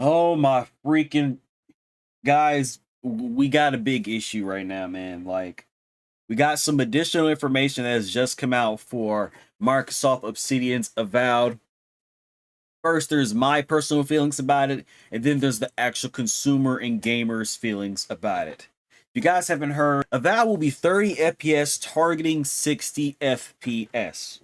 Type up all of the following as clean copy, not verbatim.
Oh my freaking guys, we got a big issue right now, man. Like, we got some additional information that has just come out for Microsoft Obsidian's Avowed. First, there's my personal feelings about it, and then there's the actual consumer and gamers' feelings about it. If you guys haven't heard, Avowed will be 30 FPS targeting 60 FPS.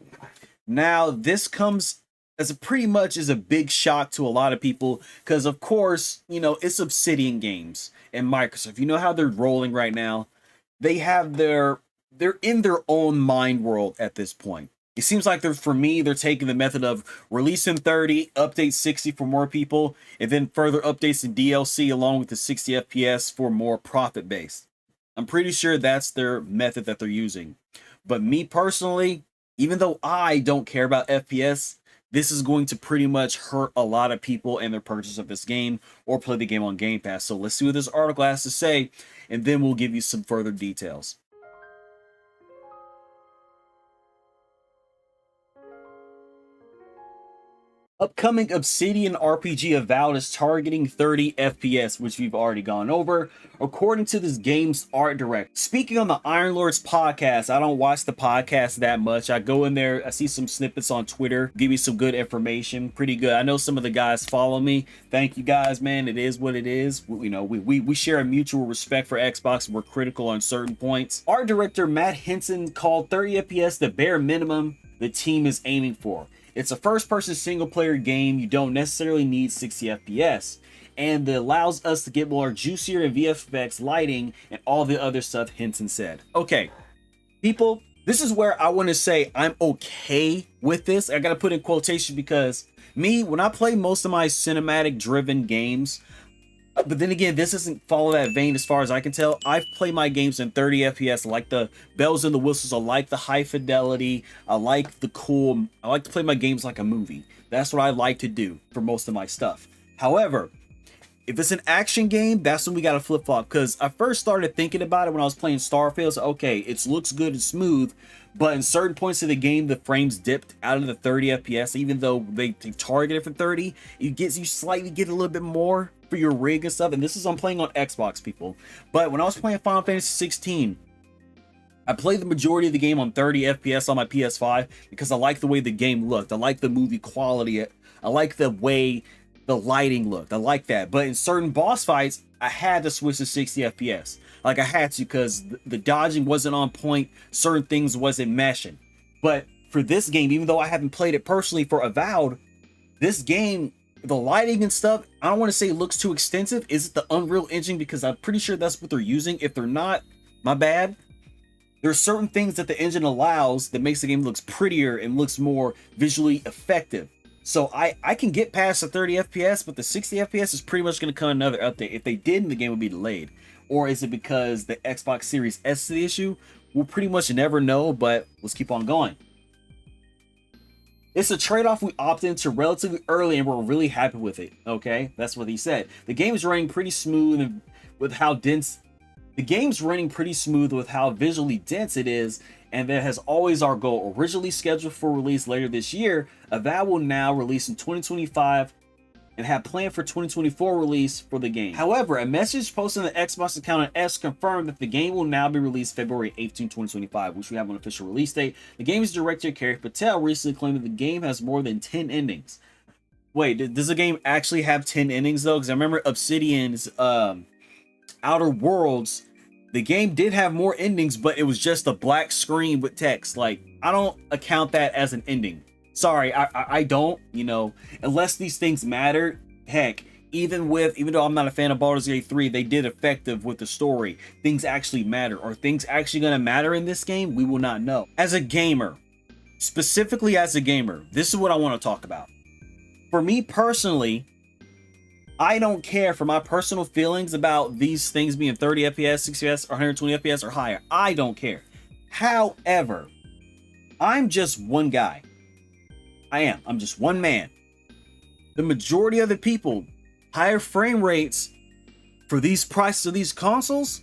Now, this comes as a pretty much as a big shock to a lot of people because, of course, it's Obsidian Games and Microsoft. You know how they're rolling right now. They have they're in their own mind world at this point. It seems like they're taking the method of releasing 30, update 60 for more people, and then further updates and DLC along with the 60 FPS for more profit based. I'm pretty sure that's their method that they're using. But me personally, even though I don't care about FPS, this is going to pretty much hurt a lot of people and their purchase of this game or play the game on Game Pass. So let's see what this article has to say, and then we'll give you some further details. Upcoming Obsidian RPG Avowed is targeting 30 FPS, which we've already gone over, according to this game's art director. Speaking on the Iron Lords podcast, I don't watch the podcast that much. I go in there, I see some snippets on Twitter, give me some good information, pretty good. I know some of the guys follow me. Thank you guys, man. It is what it is. We share a mutual respect for Xbox. We're critical on certain points. Art director Matt Henson called 30 FPS the bare minimum the team is aiming for. It's a first-person single-player game. You don't necessarily need 60 FPS, and it allows us to get more juicier and VFX lighting and all the other stuff Henson said. Okay, people, this is where I want to say I'm okay with this. I gotta put in quotation because when I play most of my cinematic-driven games, but then again, this doesn't follow that vein as far as I can tell. I've played my games in 30 FPS. I like the bells and the whistles. I like the high fidelity. I like the cool. I like to play my games like a movie. That's what I like to do for most of my stuff. However, if it's an action game, that's when we got to flip-flop. Because I first started thinking about it when I was playing Starfield. So, okay, it looks good and smooth. But in certain points of the game, the frames dipped out of the 30 FPS. Even though they target it for 30, you slightly get a little bit more for your rig and stuff. And this is I'm playing on Xbox, people. But when I was playing Final Fantasy 16, I played the majority of the game on 30 FPS on my PS5 because I like the way the game looked. I like the movie quality. I like the way the lighting looked. I like that. But in certain boss fights, I had to switch to 60 FPS. Like I had to because the dodging wasn't on point. Certain things wasn't meshing. But for this game, even though I haven't played it personally for Avowed, this game, the lighting and stuff, I don't want to say it looks too extensive. Is it the Unreal Engine? Because I'm pretty sure that's what they're using. If they're not, my bad. There's certain things that the engine allows that makes the game looks prettier and looks more visually effective. So I can get past the 30 FPS, but the 60 FPS is pretty much going to come another update. If they didn't, the game would be delayed. Or is it because the Xbox Series S is the issue? We'll pretty much never know, but let's keep on going. It's a trade-off we opted into relatively early and we're really happy with it. Okay, that's what he said. The game is running pretty smooth and with how dense. The game's running pretty smooth with how visually dense it is, and that has always our goal. Originally scheduled for release later this year, Avowed will now release in 2025 and have planned for 2024 release for the game. However, a message posted on the Xbox account on X confirmed that the game will now be released February 18, 2025, which we have an official release date. The game's director Carrie Patel recently claimed that the game has more than 10 endings. Wait, does the game actually have 10 endings though? Because I remember Obsidian's Outer Worlds, the game did have more endings, but it was just a black screen with text. Like, I don't account that as an ending. Sorry, I don't, unless these things matter. Heck, even though I'm not a fan of Baldur's Gate 3, they did effective with the story. Things actually matter. Are things actually going to matter in this game? We will not know. As a gamer, specifically as a gamer, this is what I want to talk about. For me personally, I don't care for my personal feelings about these things being 30 FPS, 60 FPS, or 120 FPS or higher. I don't care. However, I'm just one guy. I'm just one man. The majority of the people, higher frame rates for these prices of these consoles,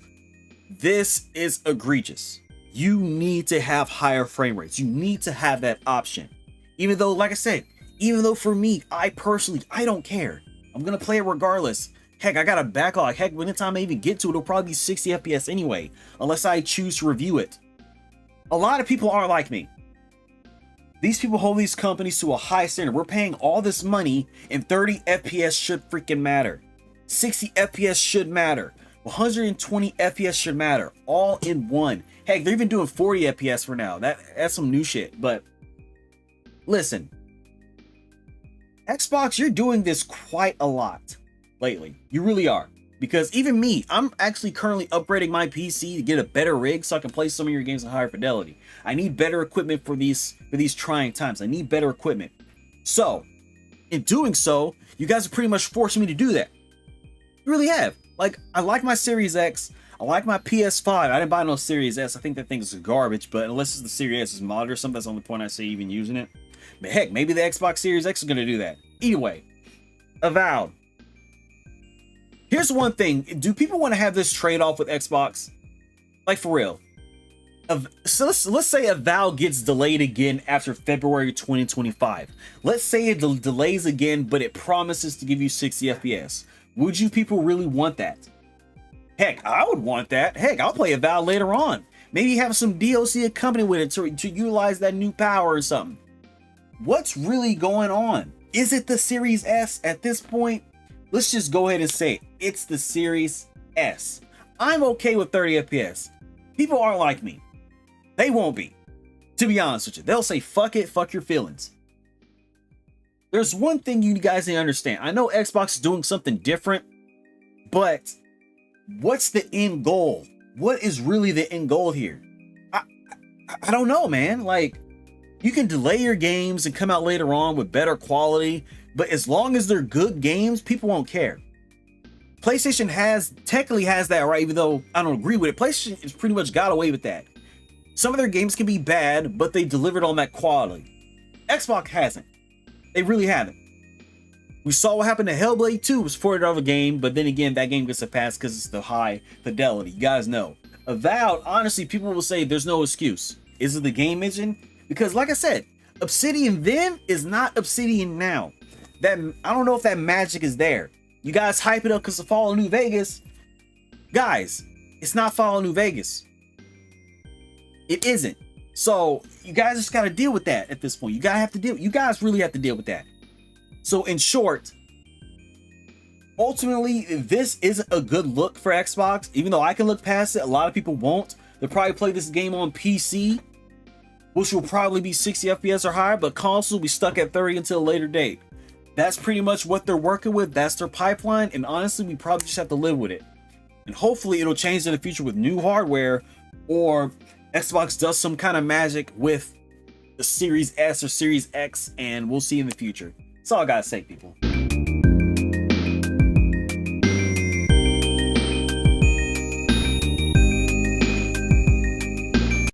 this is egregious. You need to have higher frame rates. You need to have that option. Even though, like I said, for me, I don't care. I'm gonna play it regardless. Heck, I got a backlog. Heck, by the time I even get to it, it'll probably be 60 FPS anyway, unless I choose to review it. A lot of people aren't like me. These people hold these companies to a high standard. We're paying all this money, and 30 FPS should freaking matter. 60 FPS should matter. 120 FPS should matter. All in one. Heck, they're even doing 40 FPS for now. That's some new shit. But listen, Xbox, you're doing this quite a lot lately. You really are. Because even me, I'm actually currently upgrading my PC to get a better rig so I can play some of your games in higher fidelity. I need better equipment for these trying times. I need better equipment. So, in doing so, you guys are pretty much forcing me to do that. You really have. Like, I like my Series X. I like my PS5. I didn't buy no Series S. I think that thing is garbage, but unless it's the Series S's modded or something, that's the only point I see even using it. But heck, maybe the Xbox Series X is going to do that. Either way, Avowed. Here's one thing. Do people want to have this trade-off with Xbox? Like, for real. So let's say Avowed gets delayed again after February 2025. Let's say it delays again, but it promises to give you 60 FPS. Would you people really want that? Heck, I would want that. Heck, I'll play Avowed later on. Maybe have some DLC accompanied with it to utilize that new power or something. What's really going on? Is it the Series S at this point? Let's just go ahead and say it. It's the Series S. I'm okay with 30 FPS. People aren't like me. They won't be. To be honest with you, they'll say, fuck it, fuck your feelings. There's one thing you guys need to understand. I know Xbox is doing something different, but what's the end goal? What is really the end goal here? I don't know, man. Like, you can delay your games and come out later on with better quality, but as long as they're good games, people won't care. PlayStation technically has that right, even though I don't agree with it. PlayStation has pretty much got away with that. Some of their games can be bad, but they delivered on that quality. Xbox hasn't. They really haven't. We saw what happened to Hellblade 2. It was ported out of a game, but then again, that game gets a pass because it's the high fidelity. You guys know. Avowed, honestly, people will say there's no excuse. Is it the game engine? Because like I said, Obsidian then is not Obsidian now. I don't know if that magic is there. You guys hype it up because of Fallout New Vegas. Guys, it's not Fallout New Vegas. It isn't. So you guys just got to deal with that at this point. You guys really have to deal with that. So in short, ultimately, this isn't a good look for Xbox. Even though I can look past it, a lot of people won't. They'll probably play this game on PC, which will probably be 60 FPS or higher, but console will be stuck at 30 until a later date. That's pretty much what they're working with. That's their pipeline. And honestly, we probably just have to live with it. And hopefully it'll change in the future with new hardware, or Xbox does some kind of magic with the Series S or Series X, and we'll see in the future. That's all I gotta say, people.